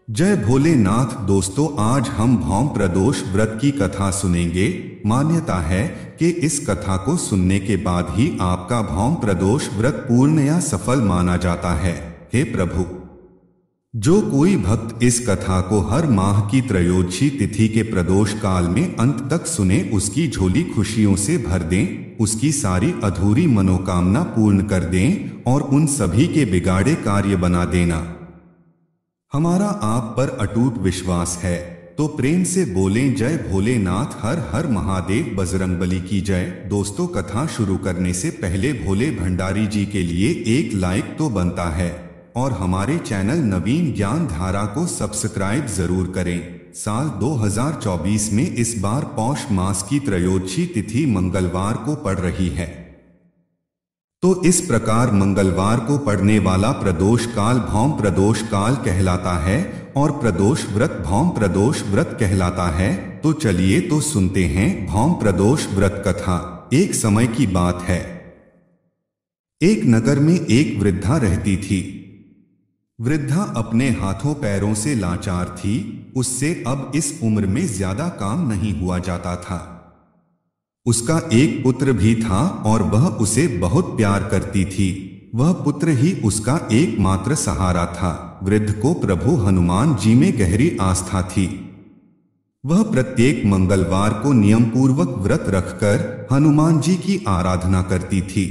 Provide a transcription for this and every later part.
जय भोलेनाथ। दोस्तों, आज हम भौम प्रदोष व्रत की कथा सुनेंगे। मान्यता है कि इस कथा को सुनने के बाद ही आपका भौम प्रदोष व्रत पूर्ण या सफल माना जाता है। हे प्रभु, जो कोई भक्त इस कथा को हर माह की त्रयोदशी तिथि के प्रदोष काल में अंत तक सुने, उसकी झोली खुशियों से भर दें, उसकी सारी अधूरी मनोकामना पूर्ण कर दें और उन सभी के बिगाड़े कार्य बना देना। हमारा आप पर अटूट विश्वास है, तो प्रेम से बोलें जय भोलेनाथ, हर हर महादेव, बजरंगबली की जय। दोस्तों, कथा शुरू करने से पहले भोले भंडारी जी के लिए एक लाइक तो बनता है और हमारे चैनल नवीन ज्ञान धारा को सब्सक्राइब जरूर करें। साल 2024 में इस बार पौष मास की त्रयोदशी तिथि मंगलवार को पड़ रही है, तो इस प्रकार मंगलवार को पड़ने वाला प्रदोष काल भौम प्रदोष काल कहलाता है और प्रदोष व्रत भौम प्रदोष व्रत कहलाता है। तो चलिए तो सुनते हैं भौम प्रदोष व्रत कथा। एक समय की बात है, एक नगर में एक वृद्धा रहती थी। वृद्धा अपने हाथों पैरों से लाचार थी, उससे अब इस उम्र में ज्यादा काम नहीं हुआ जाता था। उसका एक पुत्र भी था और वह उसे बहुत प्यार करती थी। वह पुत्र ही उसका एकमात्र सहारा था। वृद्ध को प्रभु हनुमान जी में गहरी आस्था थी। वह प्रत्येक मंगलवार को नियम पूर्वक व्रत रखकर हनुमान जी की आराधना करती थी।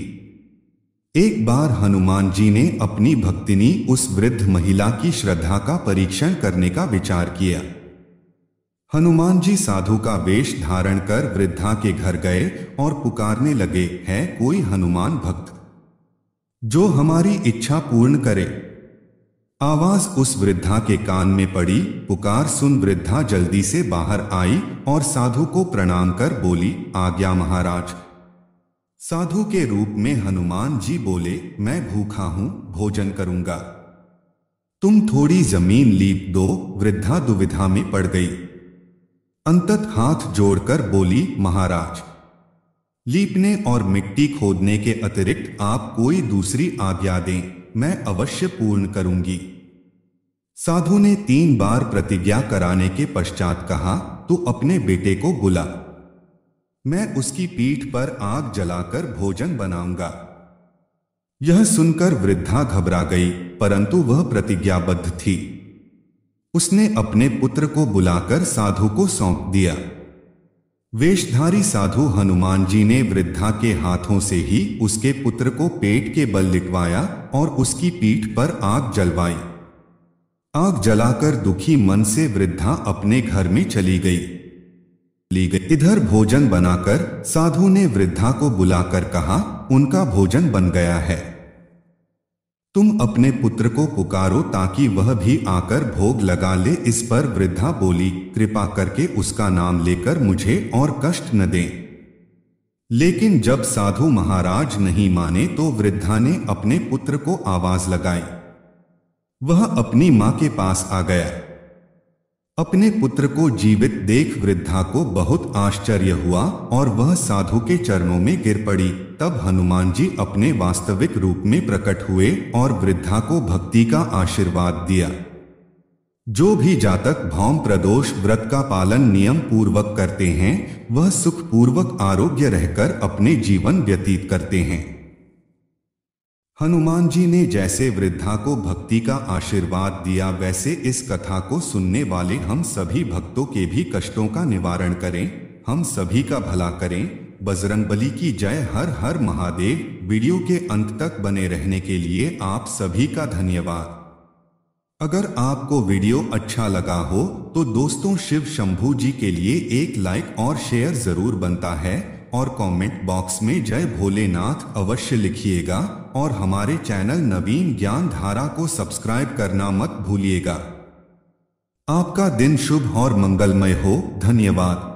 एक बार हनुमान जी ने अपनी भक्तिनी उस वृद्ध महिला की श्रद्धा का परीक्षण करने का विचार किया। हनुमान जी साधु का वेश धारण कर वृद्धा के घर गए और पुकारने लगे, है कोई हनुमान भक्त जो हमारी इच्छा पूर्ण करे? आवाज उस वृद्धा के कान में पड़ी। पुकार सुन वृद्धा जल्दी से बाहर आई और साधु को प्रणाम कर बोली, आज्ञा महाराज। साधु के रूप में हनुमान जी बोले, मैं भूखा हूं, भोजन करूंगा, तुम थोड़ी जमीन लीप दो। वृद्धा दुविधा में पड़ गई। अंतत हाथ जोड़कर बोली, महाराज, लीपने और मिट्टी खोदने के अतिरिक्त आप कोई दूसरी आज्ञा दें, मैं अवश्य पूर्ण करूंगी। साधु ने 3 बार प्रतिज्ञा कराने के पश्चात कहा, तू अपने बेटे को बुला, मैं उसकी पीठ पर आग जलाकर भोजन बनाऊंगा। यह सुनकर वृद्धा घबरा गई, परंतु वह प्रतिज्ञाबद्ध थी। उसने अपने पुत्र को बुलाकर साधु को सौंप दिया। वेशधारी साधु हनुमान जी ने वृद्धा के हाथों से ही उसके पुत्र को पेट के बल लिटवाया और उसकी पीठ पर आग जलवाई। आग जलाकर दुखी मन से वृद्धा अपने घर में चली गई। इधर भोजन बनाकर साधु ने वृद्धा को बुलाकर कहा, उनका भोजन बन गया है, तुम अपने पुत्र को पुकारो ताकि वह भी आकर भोग लगा ले। इस पर वृद्धा बोली, कृपा करके उसका नाम लेकर मुझे और कष्ट न दें। लेकिन जब साधु महाराज नहीं माने तो वृद्धा ने अपने पुत्र को आवाज लगाई। वह अपनी मां के पास आ गया। अपने पुत्र को जीवित देख वृद्धा को बहुत आश्चर्य हुआ और वह साधु के चरणों में गिर पड़ी। तब हनुमान जी अपने वास्तविक रूप में प्रकट हुए और वृद्धा को भक्ति का आशीर्वाद दिया। जो भी जातक भौम प्रदोष व्रत का पालन नियम पूर्वक करते हैं, वह सुख पूर्वक आरोग्य रहकर अपने जीवन व्यतीत करते हैं। हनुमान जी ने जैसे वृद्धा को भक्ति का आशीर्वाद दिया, वैसे इस कथा को सुनने वाले हम सभी भक्तों के भी कष्टों का निवारण करें, हम सभी का भला करें। बजरंगबली की जय, हर हर महादेव। वीडियो के अंत तक बने रहने के लिए आप सभी का धन्यवाद। अगर आपको वीडियो अच्छा लगा हो तो दोस्तों, शिव शंभू जी के लिए एक लाइक और शेयर जरूर बनता है और कमेंट बॉक्स में जय भोलेनाथ अवश्य लिखिएगा और हमारे चैनल नवीन ज्ञान धारा को सब्सक्राइब करना मत भूलिएगा। आपका दिन शुभ और मंगलमय हो। धन्यवाद।